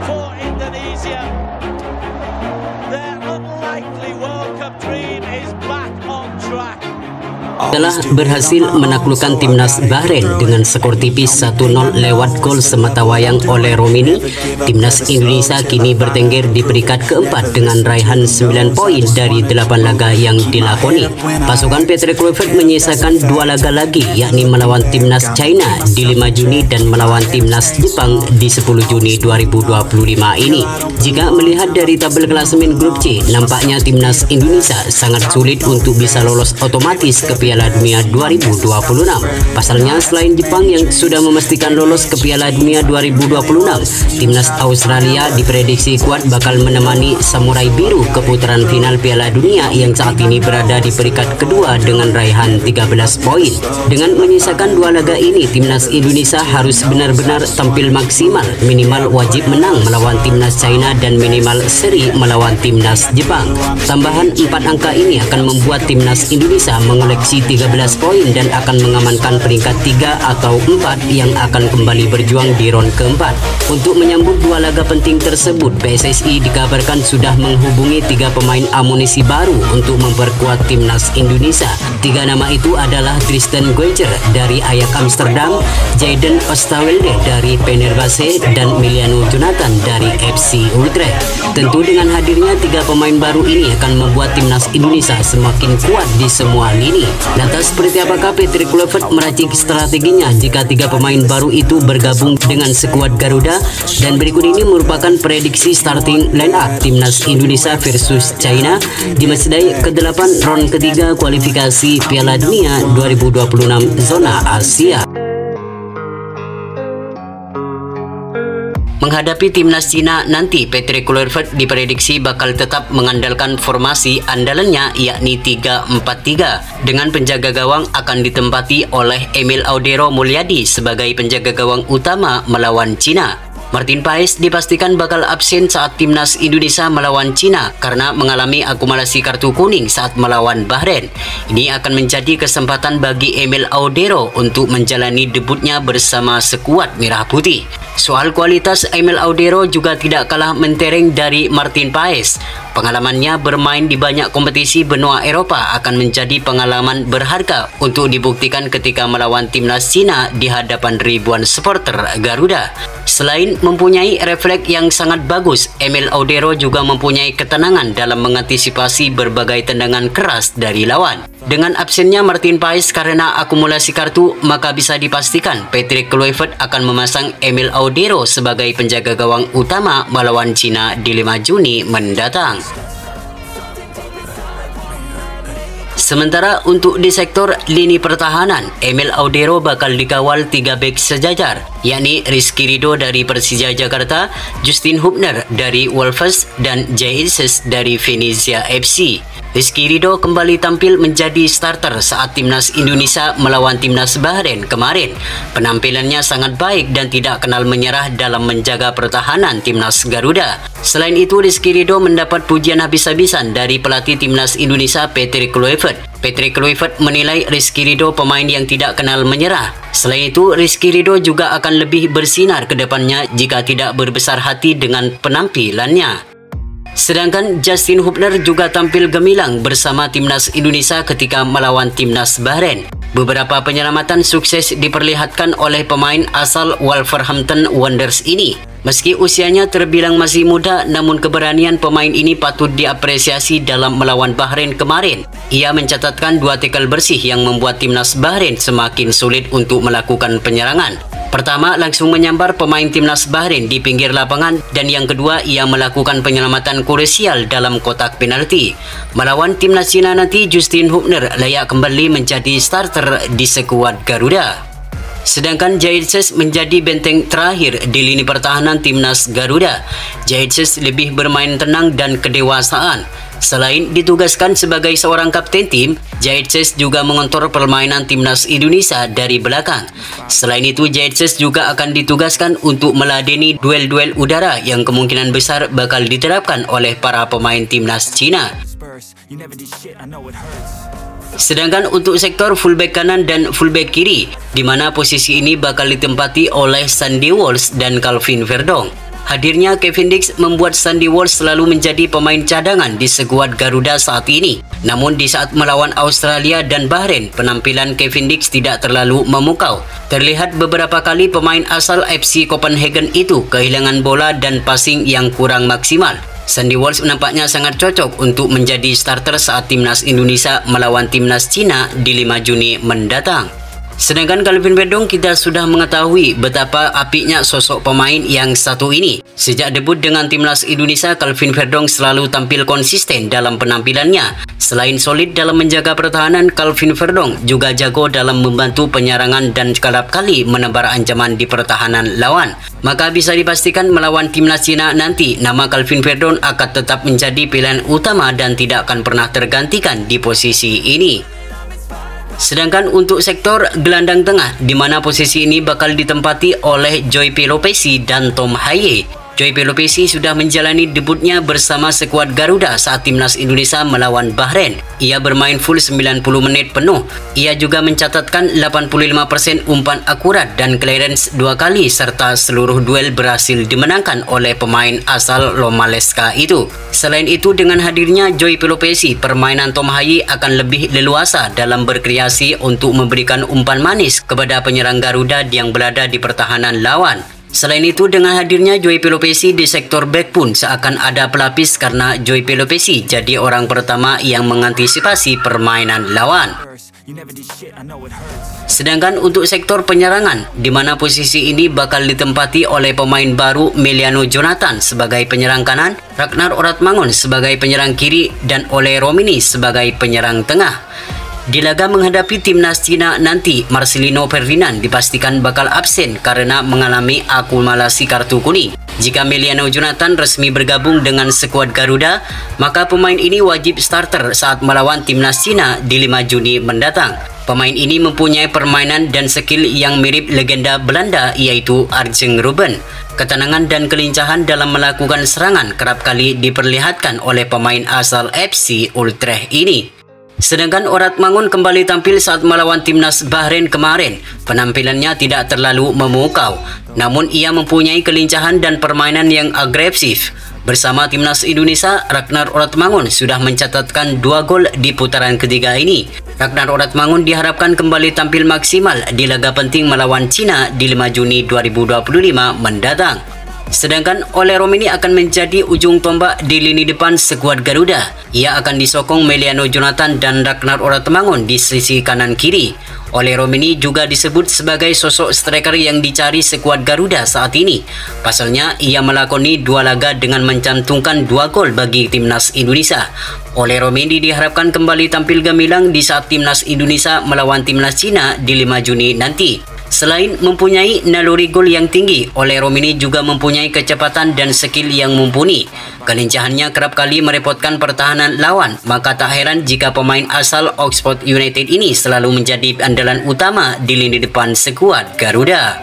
for Indonesia. Their unlikely World Cup dream is back on track. Telah berhasil menaklukkan timnas Bahrain dengan skor tipis 1-0 lewat gol sematawayang oleh Romini. Timnas Indonesia kini bertengger di peringkat keempat dengan raihan 9 poin dari 8 laga yang dilakoni. Pasukan Patrick Kluivert menyisakan 2 laga lagi, yakni melawan timnas China di 5 Juni dan melawan timnas Jepang di 10 Juni 2025 ini. Jika melihat dari tabel klasemen grup C, nampaknya timnas Indonesia sangat sulit untuk bisa lolos otomatis ke Piala Dunia 2026. Pasalnya, selain Jepang yang sudah memastikan lolos ke Piala Dunia 2026, timnas Australia diprediksi kuat bakal menemani Samurai Biru ke putaran final Piala Dunia yang saat ini berada di peringkat kedua dengan raihan 13 poin. Dengan menyisakan 2 laga ini, timnas Indonesia harus benar-benar tampil maksimal, minimal wajib menang melawan timnas China dan minimal seri melawan timnas Jepang. Tambahan 4 angka ini akan membuat timnas Indonesia mengoleksi 13 poin dan akan mengamankan peringkat 3 atau 4 yang akan kembali berjuang di ronde keempat. Untuk menyambut 2 laga penting tersebut, PSSI dikabarkan sudah menghubungi 3 pemain amunisi baru untuk memperkuat timnas Indonesia. 3 nama itu adalah Tristan Guejer dari Ajax Amsterdam, Jayden Osterwolde dari Fenerbahce, dan Emiliano Jonathan dari FC Utrecht. Tentu dengan hadirnya 3 pemain baru ini akan membuat timnas Indonesia semakin kuat di semua lini. Lantas seperti apakah Patrick Kluivert meracik strateginya jika 3 pemain baru itu bergabung dengan skuad Garuda? Dan berikut ini merupakan prediksi starting line up timnas Indonesia versus China di matchday ke-8 ronde ketiga kualifikasi Piala Dunia 2026 zona Asia. Menghadapi timnas Cina nanti, Patrick Kluivert diprediksi bakal tetap mengandalkan formasi andalannya, yakni 3-4-3. Dengan penjaga gawang akan ditempati oleh Emil Audero Mulyadi sebagai penjaga gawang utama melawan Cina. Martin Paes dipastikan bakal absen saat timnas Indonesia melawan Cina karena mengalami akumulasi kartu kuning saat melawan Bahrain. Ini akan menjadi kesempatan bagi Emil Audero untuk menjalani debutnya bersama skuad Merah Putih. Soal kualitas, Emil Audero juga tidak kalah mentereng dari Martin Paes. Pengalamannya bermain di banyak kompetisi benua Eropa akan menjadi pengalaman berharga untuk dibuktikan ketika melawan timnas Cina di hadapan ribuan supporter Garuda. Selain mempunyai refleks yang sangat bagus, Emil Audero juga mempunyai ketenangan dalam mengantisipasi berbagai tendangan keras dari lawan. Dengan absennya Martin Paes karena akumulasi kartu, maka bisa dipastikan Patrick Kluivert akan memasang Emil Audero sebagai penjaga gawang utama melawan Cina di 5 Juni mendatang. Sementara untuk di sektor lini pertahanan, Emil Audero bakal dikawal 3 bek sejajar, yakni Rizky Ridho dari Persija Jakarta, Justin Hubner dari Wolves, dan Jay Ilses dari Venezia FC. Rizky Ridho kembali tampil menjadi starter saat timnas Indonesia melawan timnas Bahrain kemarin. Penampilannya sangat baik dan tidak kenal menyerah dalam menjaga pertahanan timnas Garuda. Selain itu, Rizky Ridho mendapat pujian habis-habisan dari pelatih timnas Indonesia Patrick Kluivert. Patrick Kluivert menilai Rizky Ridho pemain yang tidak kenal menyerah. Selain itu, Rizky Ridho juga akan lebih bersinar ke depannya jika tidak berbesar hati dengan penampilannya. Sedangkan Justin Hubner juga tampil gemilang bersama timnas Indonesia ketika melawan timnas Bahrain. Beberapa penyelamatan sukses diperlihatkan oleh pemain asal Wolverhampton Wanderers ini. Meski usianya terbilang masih muda, namun keberanian pemain ini patut diapresiasi dalam melawan Bahrain kemarin. Ia mencatatkan 2 tackle bersih yang membuat timnas Bahrain semakin sulit untuk melakukan penyerangan. Pertama, langsung menyambar pemain timnas Bahrain di pinggir lapangan, dan yang kedua, ia melakukan penyelamatan krusial dalam kotak penalti. Melawan timnas Cina nanti, Justin Hubner layak kembali menjadi starter di skuad Garuda. Sedangkan Jay Ilses menjadi benteng terakhir di lini pertahanan timnas Garuda. Jay Ilses lebih bermain tenang dan kedewasaan. Selain ditugaskan sebagai seorang kapten tim, Jay Ilses juga mengontrol permainan timnas Indonesia dari belakang. Selain itu, Jay Ilses juga akan ditugaskan untuk meladeni duel-duel udara yang kemungkinan besar bakal diterapkan oleh para pemain timnas Cina. Sedangkan untuk sektor fullback kanan dan fullback kiri, di mana posisi ini bakal ditempati oleh Sandy Walsh dan Calvin Verdong. Hadirnya Kevin Dix membuat Sandy Walsh selalu menjadi pemain cadangan di skuad Garuda saat ini. Namun di saat melawan Australia dan Bahrain, penampilan Kevin Dix tidak terlalu memukau. Terlihat beberapa kali pemain asal FC Copenhagen itu kehilangan bola dan passing yang kurang maksimal. Sandy Walsh nampaknya sangat cocok untuk menjadi starter saat timnas Indonesia melawan timnas Cina di 5 Juni mendatang. Sedangkan Calvin Verdong, kita sudah mengetahui betapa apiknya sosok pemain yang satu ini. Sejak debut dengan timnas Indonesia, Calvin Verdong selalu tampil konsisten dalam penampilannya. Selain solid dalam menjaga pertahanan, Calvin Verdong juga jago dalam membantu penyerangan dan kerap kali menebar ancaman di pertahanan lawan. Maka bisa dipastikan melawan timnas Cina nanti, nama Calvin Verdong akan tetap menjadi pilihan utama dan tidak akan pernah tergantikan di posisi ini. Sedangkan untuk sektor gelandang tengah, di mana posisi ini bakal ditempati oleh Joy Pelopessy dan Tom Haye. Joy Pelopessy sudah menjalani debutnya bersama skuad Garuda saat timnas Indonesia melawan Bahrain. Ia bermain full 90 menit penuh. Ia juga mencatatkan 85% umpan akurat dan clearance 2 kali serta seluruh duel berhasil dimenangkan oleh pemain asal Lomaleska itu. Selain itu, dengan hadirnya Joy Pelopessy, permainan Tom Haye akan lebih leluasa dalam berkreasi untuk memberikan umpan manis kepada penyerang Garuda yang berada di pertahanan lawan. Selain itu, dengan hadirnya Joy Pelopessy di sektor back pun seakan ada pelapis karena Joy Pelopessy jadi orang pertama yang mengantisipasi permainan lawan. Sedangkan untuk sektor penyerangan, di mana posisi ini bakal ditempati oleh pemain baru Meliano Jonathan sebagai penyerang kanan, Ragnar Oratmangun sebagai penyerang kiri, dan Ole Romini sebagai penyerang tengah. Di laga menghadapi timnas Cina nanti, Marcelino Ferdinand dipastikan bakal absen karena mengalami akumulasi kartu kuning. Jika Meliano Jonathan resmi bergabung dengan skuad Garuda, maka pemain ini wajib starter saat melawan timnas Cina di 5 Juni mendatang. Pemain ini mempunyai permainan dan skill yang mirip legenda Belanda, yaitu Arjen Robben. Ketenangan dan kelincahan dalam melakukan serangan kerap kali diperlihatkan oleh pemain asal FC Utrecht ini. Sedangkan Oratmangun kembali tampil saat melawan timnas Bahrain kemarin. Penampilannya tidak terlalu memukau, namun ia mempunyai kelincahan dan permainan yang agresif. Bersama timnas Indonesia, Ragnar Oratmangun sudah mencatatkan 2 gol di putaran ketiga ini. Ragnar Oratmangun diharapkan kembali tampil maksimal di laga penting melawan Cina di 5 Juni 2025 mendatang. Sedangkan Ole Romini akan menjadi ujung tombak di lini depan skuad Garuda. Ia akan disokong Meliano Jonathan dan Ragnar Oratmangun di sisi kanan kiri. Ole Romini juga disebut sebagai sosok striker yang dicari skuad Garuda saat ini. Pasalnya, ia melakoni 2 laga dengan mencantumkan 2 gol bagi timnas Indonesia. Ole Romini diharapkan kembali tampil gemilang di saat timnas Indonesia melawan timnas Cina di 5 Juni nanti. Selain mempunyai naluri gol yang tinggi, Ole Romini juga mempunyai kecepatan dan skill yang mumpuni. Kelincahannya kerap kali merepotkan pertahanan lawan, maka tak heran jika pemain asal Oxford United ini selalu menjadi andalan utama di lini depan skuad Garuda.